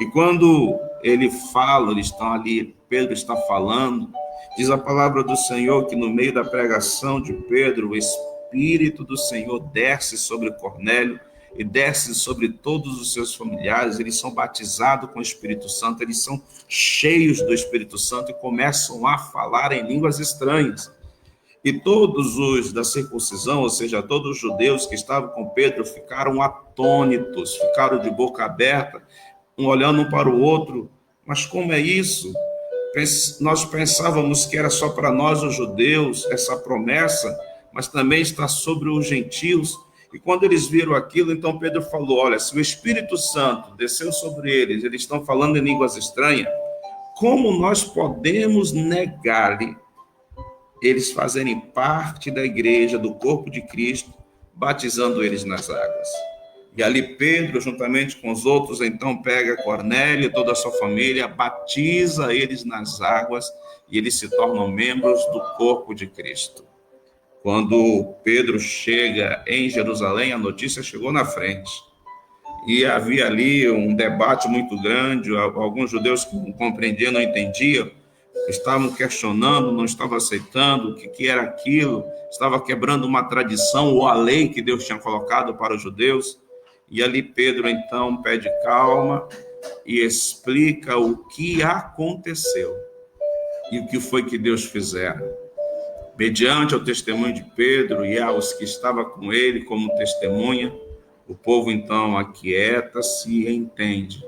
E quando ele fala, eles estão ali, Pedro está falando, diz a palavra do Senhor que no meio da pregação de Pedro, o Espírito do Senhor desce sobre Cornélio e desce sobre todos os seus familiares. Eles são batizados com o Espírito Santo, eles são cheios do Espírito Santo e começam a falar em línguas estranhas. E todos os da circuncisão, ou seja, todos os judeus que estavam com Pedro, ficaram atônitos, ficaram de boca aberta, um olhando um para o outro. Mas como é isso? Nós pensávamos que era só para nós os judeus essa promessa, mas também está sobre os gentios. E quando eles viram aquilo, então Pedro falou: olha, se o Espírito Santo desceu sobre eles, eles estão falando em línguas estranhas, como nós podemos negar-lhe eles fazerem parte da igreja, do corpo de Cristo, batizando eles nas águas? E ali Pedro, juntamente com os outros, então pega Cornélio e toda a sua família, batiza eles nas águas e eles se tornam membros do corpo de Cristo. Quando Pedro chega em Jerusalém, a notícia chegou na frente. E havia ali um debate muito grande, alguns judeus que não compreendiam, não entendiam, estavam questionando, não estavam aceitando o que era aquilo, estava quebrando uma tradição ou a lei que Deus tinha colocado para os judeus. E ali Pedro, então, pede calma e explica o que aconteceu e o que foi que Deus fizera. Mediante o testemunho de Pedro e aos que estavam com ele como testemunha, o povo, então, aquieta-se e entende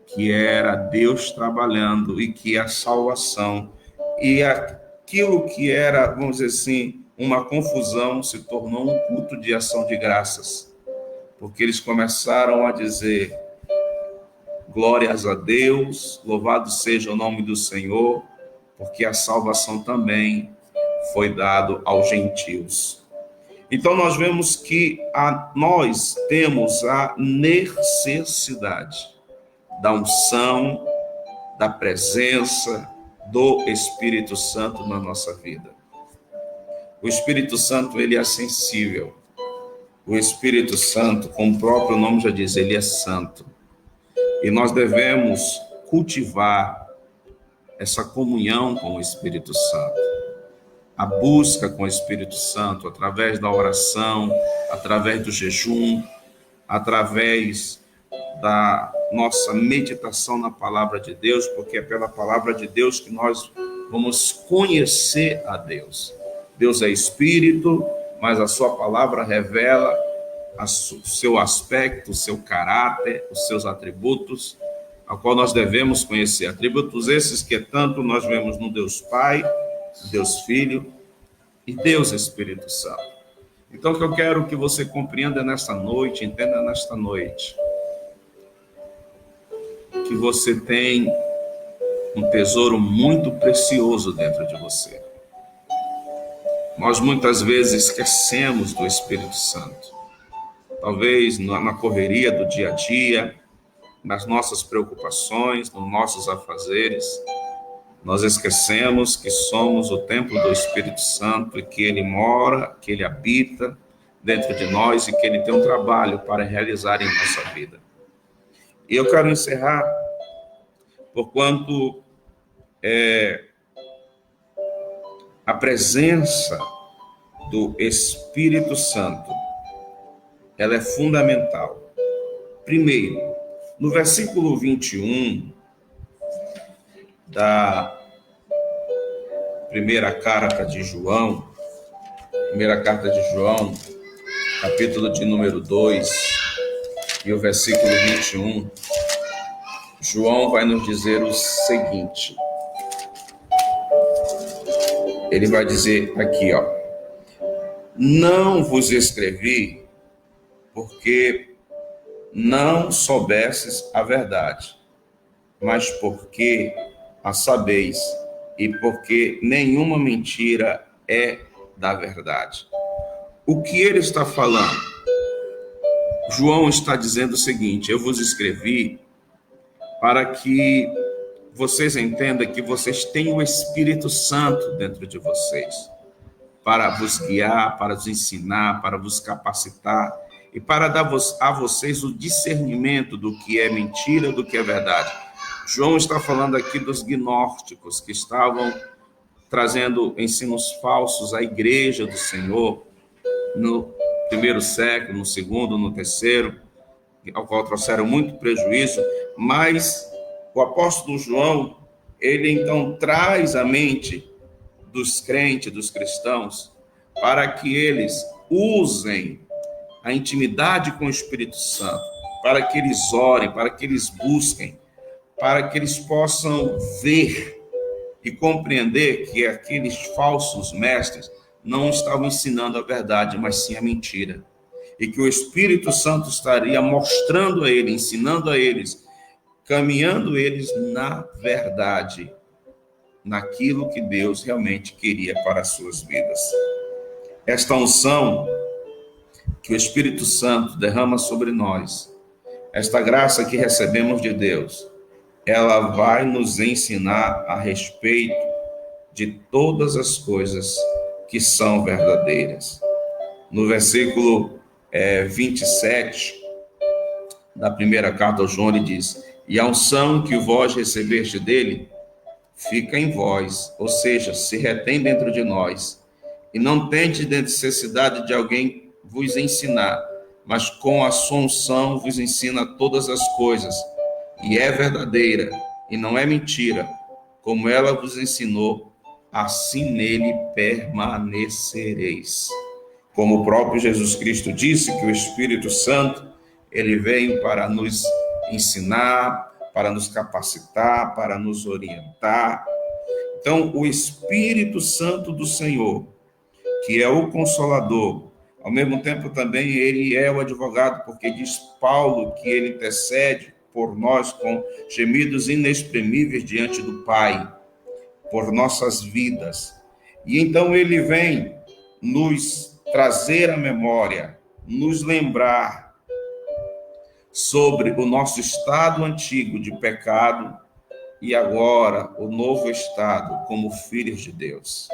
que era Deus trabalhando e que a salvação e aquilo que era, vamos dizer assim, uma confusão se tornou um culto de ação de graças. Porque eles começaram a dizer: glórias a Deus, louvado seja o nome do Senhor, porque a salvação também foi dado aos gentios. Então nós vemos que nós temos a necessidade da unção, da presença do Espírito Santo na nossa vida. O Espírito Santo, ele é sensível. O Espírito Santo, como o próprio nome já diz, ele é santo. E nós devemos cultivar essa comunhão com o Espírito Santo. A busca com o Espírito Santo, através da oração, através do jejum, através da nossa meditação na palavra de Deus, porque é pela palavra de Deus que nós vamos conhecer a Deus. Deus é Espírito, mas a sua palavra revela o seu aspecto, o seu caráter, os seus atributos, a qual nós devemos conhecer. Atributos esses que tanto nós vemos no Deus Pai, Deus Filho e Deus Espírito Santo. Então, o que eu quero que você compreenda nesta noite, entenda nesta noite, que você tem um tesouro muito precioso dentro de você. Nós muitas vezes esquecemos do Espírito Santo. Talvez na correria do dia a dia, nas nossas preocupações, nos nossos afazeres, nós esquecemos que somos o templo do Espírito Santo e que ele mora, que ele habita dentro de nós e que ele tem um trabalho para realizar em nossa vida. E eu quero encerrar, porquanto a presença do Espírito Santo, ela é fundamental. Primeiro, no versículo 21 da primeira carta de João, capítulo de número 2, e o versículo 21, João vai nos dizer o seguinte. Ele vai dizer aqui, ó: não vos escrevi porque não soubesses a verdade, mas porque a sabeis, e porque nenhuma mentira é da verdade. O que ele está falando? João está dizendo o seguinte: eu vos escrevi para que vocês entendam que vocês têm o Espírito Santo dentro de vocês, para vos guiar, para vos ensinar, para vos capacitar e para dar a vocês o discernimento do que é mentira, do que é verdade. João está falando aqui dos gnósticos que estavam trazendo ensinos falsos à igreja do Senhor no primeiro século, no segundo, no terceiro, ao qual trouxeram muito prejuízo, mas o apóstolo João, ele então traz a mente dos crentes, dos cristãos, para que eles usem a intimidade com o Espírito Santo, para que eles orem, para que eles busquem, para que eles possam ver e compreender que aqueles falsos mestres não estavam ensinando a verdade, mas sim a mentira. E que o Espírito Santo estaria mostrando a eles, ensinando a eles, caminhando eles na verdade, naquilo que Deus realmente queria para as suas vidas. Esta unção que o Espírito Santo derrama sobre nós, esta graça que recebemos de Deus, ela vai nos ensinar a respeito de todas as coisas que são verdadeiras. No versículo 27 da primeira carta aos João, ele diz: e a unção que vós recebeste dele fica em vós, ou seja, se retém dentro de nós, e não tendes necessidade de alguém vos ensinar, mas com a sua unção vos ensina todas as coisas, e é verdadeira, e não é mentira, como ela vos ensinou, assim nele permanecereis. Como o próprio Jesus Cristo disse que o Espírito Santo, ele veio para nos ensinar, para nos capacitar, para nos orientar. Então, o Espírito Santo do Senhor, que é o Consolador, ao mesmo tempo também ele é o advogado, porque diz Paulo que ele intercede por nós com gemidos inexprimíveis diante do Pai, por nossas vidas. E então ele vem nos trazer a memória, nos lembrar sobre o nosso estado antigo de pecado e agora o novo estado como filhos de Deus.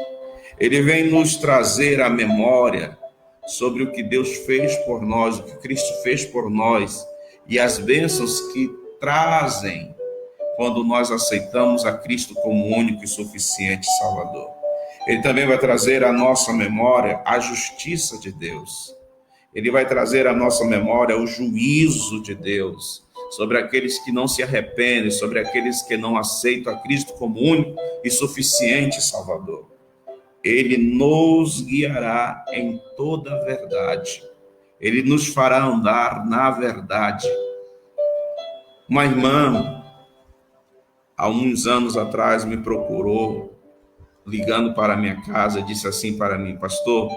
Ele vem nos trazer a memória sobre o que Deus fez por nós, o que Cristo fez por nós e as bênçãos que trazem quando nós aceitamos a Cristo como único e suficiente Salvador. Ele também vai trazer à nossa memória a justiça de Deus. Ele vai trazer à nossa memória o juízo de Deus sobre aqueles que não se arrependem, sobre aqueles que não aceitam a Cristo como único e suficiente Salvador. Ele nos guiará em toda a verdade. Ele nos fará andar na verdade. Uma irmã, há uns anos atrás, me procurou, ligando para a minha casa, disse assim para mim: pastor,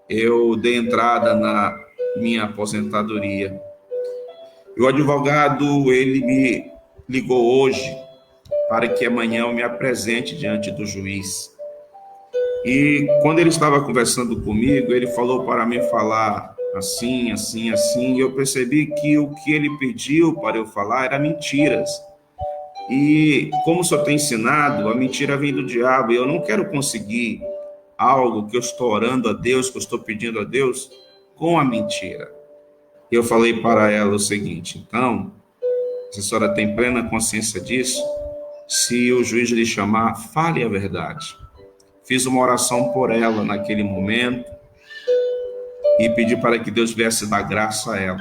eu dei entrada na minha aposentadoria. E o advogado, ele me ligou hoje para que amanhã eu me apresente diante do juiz. E quando ele estava conversando comigo, ele falou para mim falar assim, assim, assim, e eu percebi que o que ele pediu para eu falar era mentiras. E como o senhor tem ensinado, a mentira vem do diabo, e eu não quero conseguir algo que eu estou orando a Deus, que eu estou pedindo a Deus, com a mentira. Eu falei para ela o seguinte: então, se a senhora tem plena consciência disso, se o juiz lhe chamar, fale a verdade. Fiz uma oração por ela naquele momento e pedi para que Deus viesse dar graça a ela.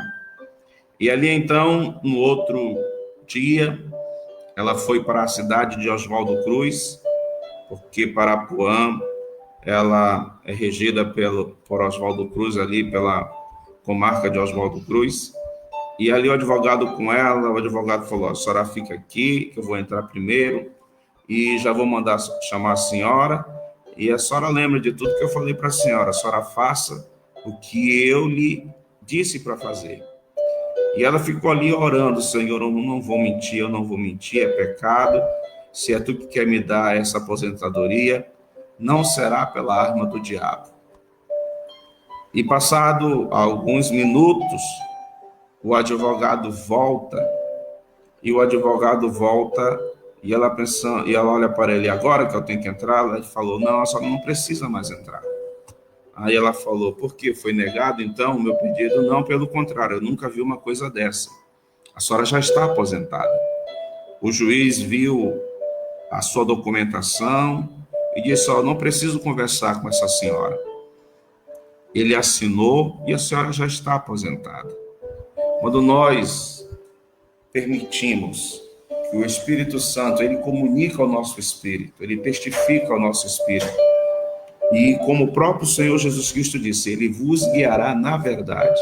E ali então, no outro dia, ela foi para a cidade de Oswaldo Cruz, porque Parapuã, ela é regida por Oswaldo Cruz, ali pela comarca de Oswaldo Cruz. E ali o advogado com ela, o advogado falou: a senhora fica aqui, que eu vou entrar primeiro, e já vou mandar chamar a senhora, e a senhora lembra de tudo que eu falei para a senhora faça o que eu lhe disse para fazer. E ela ficou ali orando: Senhor, eu não vou mentir, é pecado. Se é tu que quer me dar essa aposentadoria, não será pela arma do diabo. E passado alguns minutos, o advogado volta, e ela pensando, e ela olha para ele: agora que eu tenho que entrar? Ela falou: não, a senhora não precisa mais entrar. Aí ela falou: por quê? Foi negado então o meu pedido? Não, pelo contrário, eu nunca vi uma coisa dessa. A senhora já está aposentada. O juiz viu a sua documentação e disse: não preciso conversar com essa senhora. Ele assinou e a senhora já está aposentada. Quando nós permitimos que o Espírito Santo, ele comunica ao nosso espírito, ele testifica ao nosso espírito, e como o próprio Senhor Jesus Cristo disse, ele vos guiará na verdade.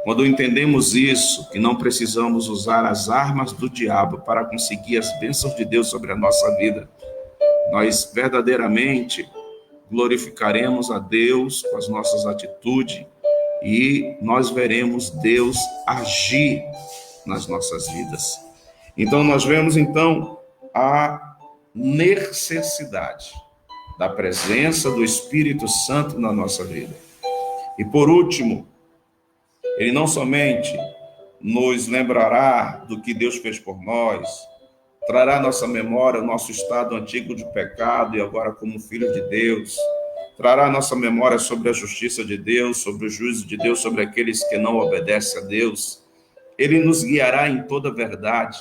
Quando entendemos isso, que não precisamos usar as armas do diabo para conseguir as bênçãos de Deus sobre a nossa vida, nós verdadeiramente glorificaremos a Deus com as nossas atitudes e nós veremos Deus agir nas nossas vidas. Então nós vemos então a necessidade da presença do Espírito Santo na nossa vida. E por último, ele não somente nos lembrará do que Deus fez por nós, trará à nossa memória o nosso estado antigo de pecado e agora como filho de Deus, trará à nossa memória sobre a justiça de Deus, sobre o juízo de Deus, sobre aqueles que não obedecem a Deus. Ele nos guiará em toda a verdade,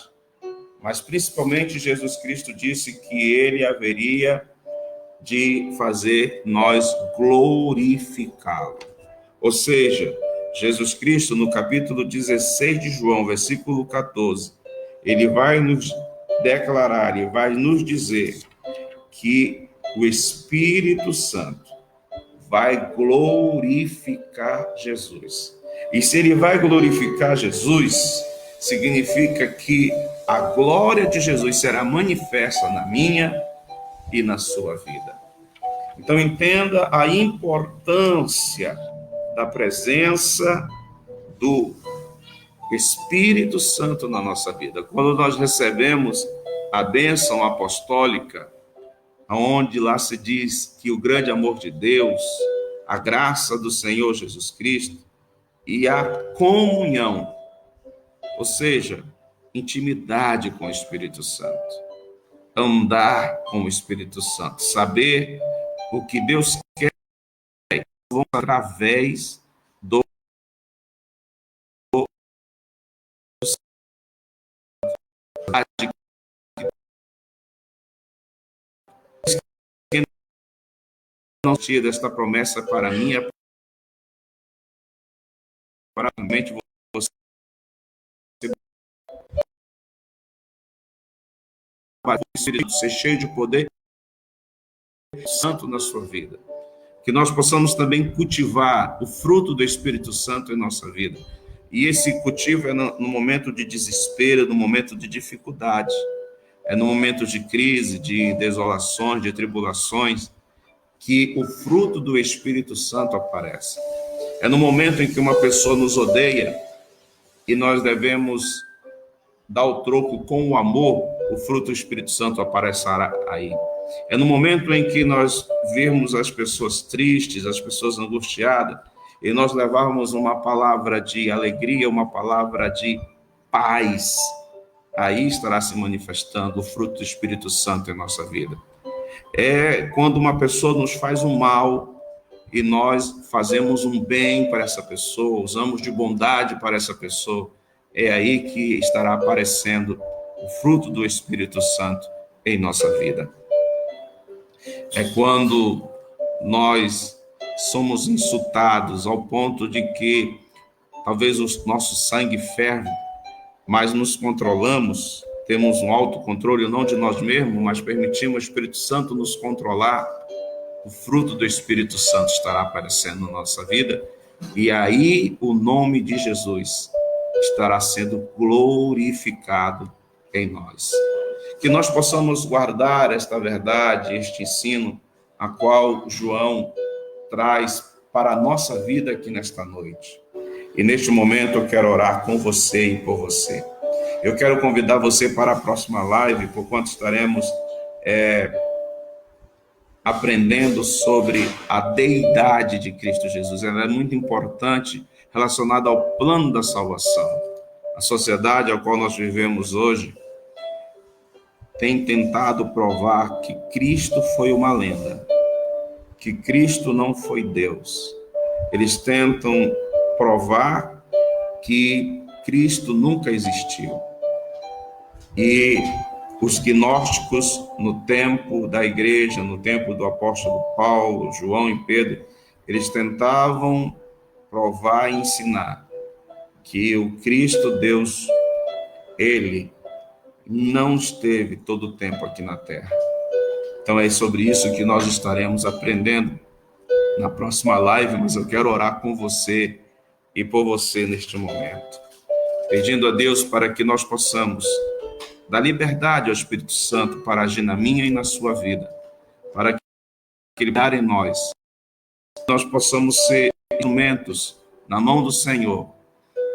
mas principalmente Jesus Cristo disse que ele haveria de fazer nós glorificá-lo. Ou seja, Jesus Cristo, no capítulo 16 de João, versículo 14, ele vai nos declarar e vai nos dizer que o Espírito Santo vai glorificar Jesus. E se ele vai glorificar Jesus, significa que a glória de Jesus será manifesta na minha e na sua vida. Então entenda a importância da presença do Espírito Santo na nossa vida. Quando nós recebemos a bênção apostólica, onde lá se diz que o grande amor de Deus, a graça do Senhor Jesus Cristo e a comunhão, ou seja, intimidade com o Espírito Santo, andar com o Espírito Santo, saber o que Deus quer através do que não tinha desta promessa para mim, para realmente você ser cheio de poder santo na sua vida. Que nós possamos também cultivar o fruto do Espírito Santo em nossa vida. E esse cultivo é no momento de desespero, no momento de dificuldade, é no momento de crise, de desolações, de tribulações, que o fruto do Espírito Santo aparece. É no momento em que uma pessoa nos odeia e nós devemos dar o troco com o amor, o fruto do Espírito Santo aparecerá aí. É no momento em que nós virmos as pessoas tristes, as pessoas angustiadas, e nós levarmos uma palavra de alegria, uma palavra de paz, aí estará se manifestando o fruto do Espírito Santo em nossa vida. É quando uma pessoa nos faz um mal e nós fazemos um bem para essa pessoa, usamos de bondade para essa pessoa, é aí que estará aparecendo o fruto do Espírito Santo em nossa vida. É quando nós somos insultados ao ponto de que talvez o nosso sangue ferve, mas nos controlamos, temos um autocontrole não de nós mesmos, mas permitimos o Espírito Santo nos controlar, o fruto do Espírito Santo estará aparecendo na nossa vida, e aí o nome de Jesus estará sendo glorificado em nós. Que nós possamos guardar esta verdade, este ensino, a qual João traz para a nossa vida aqui nesta noite. E neste momento eu quero orar com você e por você. Eu quero convidar você para a próxima live, por quanto estaremos aprendendo sobre a deidade de Cristo Jesus. Ela é muito importante, relacionada ao plano da salvação. A sociedade a qual nós vivemos hoje tem tentado provar que Cristo foi uma lenda, que Cristo não foi Deus. Eles tentam provar que Cristo nunca existiu. E os gnósticos, no tempo da igreja, no tempo do apóstolo Paulo, João e Pedro, eles tentavam provar e ensinar que o Cristo Deus, ele não esteve todo o tempo aqui na Terra. Então é sobre isso que nós estaremos aprendendo na próxima live, mas eu quero orar com você e por você neste momento, pedindo a Deus para que nós possamos dar liberdade ao Espírito Santo para agir na minha e na sua vida, para que Ele dê em nós possamos ser instrumentos na mão do Senhor,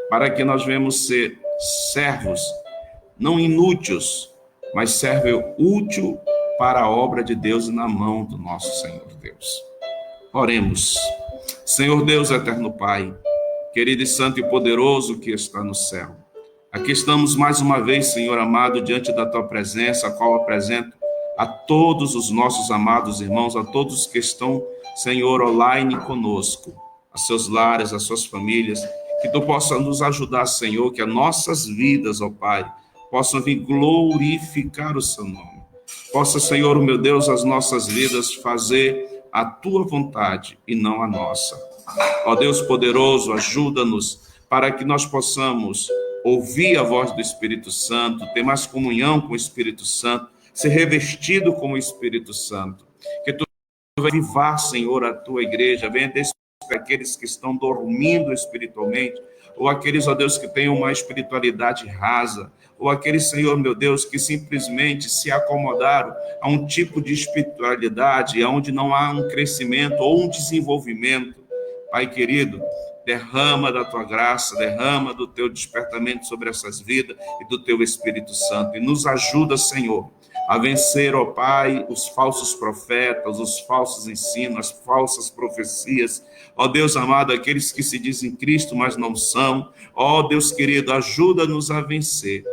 para que nós venhamos ser servos, não inúteis, mas servo útil para a obra de Deus na mão do nosso Senhor Deus. Oremos. Senhor Deus, eterno Pai, querido e santo e poderoso que está no céu, aqui estamos mais uma vez, Senhor amado, diante da Tua presença, a qual apresento a todos os nossos amados irmãos, a todos que estão, Senhor, online conosco, a seus lares, a suas famílias, que Tu possa nos ajudar, Senhor, que as nossas vidas, ó Pai, possam vir glorificar o Seu nome. Possa, Senhor, meu Deus, as nossas vidas fazer a Tua vontade e não a nossa. Ó Deus poderoso, ajuda-nos para que nós possamos ouvir a voz do Espírito Santo, ter mais comunhão com o Espírito Santo, ser revestido com o Espírito Santo. Que Tu vai avivar, Senhor, a Tua igreja, venha despertar aqueles que estão dormindo espiritualmente, ou aqueles, ó Deus, que têm uma espiritualidade rasa, ou aqueles, Senhor, meu Deus, que simplesmente se acomodaram a um tipo de espiritualidade onde não há um crescimento ou um desenvolvimento. Pai querido, derrama da tua graça, derrama do teu despertamento sobre essas vidas e do teu Espírito Santo. E nos ajuda, Senhor, a vencer, ó Pai, os falsos profetas, os falsos ensinos, as falsas profecias. Ó Deus amado, aqueles que se dizem Cristo, mas não são. Ó Deus querido, ajuda-nos a vencer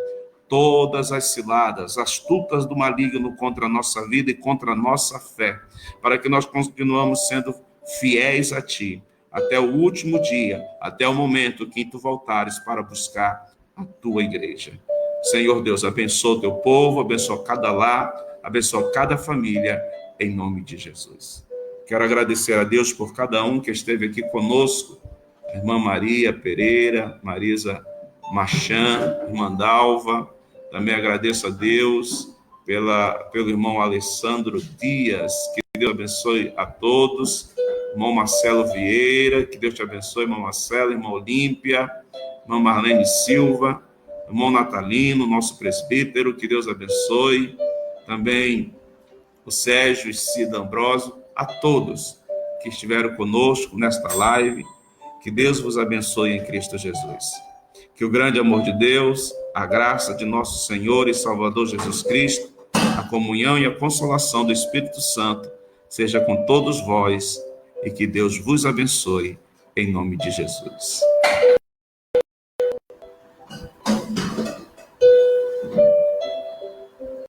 todas as ciladas astutas do maligno contra a nossa vida e contra a nossa fé, para que nós continuamos sendo fiéis a Ti, até o último dia, até o momento que Tu voltares para buscar a Tua igreja. Senhor Deus, abençoa o Teu povo, abençoa cada lar, abençoa cada família, em nome de Jesus. Quero agradecer a Deus por cada um que esteve aqui conosco, irmã Maria Pereira, Marisa Machan, irmã Dalva. Também agradeço a Deus pelo irmão Alessandro Dias, que Deus abençoe a todos. Irmão Marcelo Vieira, que Deus te abençoe, irmão Marcelo, irmã Olímpia, irmã Marlene Silva, irmão Natalino, nosso presbítero, que Deus abençoe. Também o Sérgio e Cida Ambrosio, a todos que estiveram conosco nesta live. Que Deus vos abençoe em Cristo Jesus. Que o grande amor de Deus, a graça de nosso Senhor e Salvador Jesus Cristo, a comunhão e a consolação do Espírito Santo seja com todos vós e que Deus vos abençoe em nome de Jesus.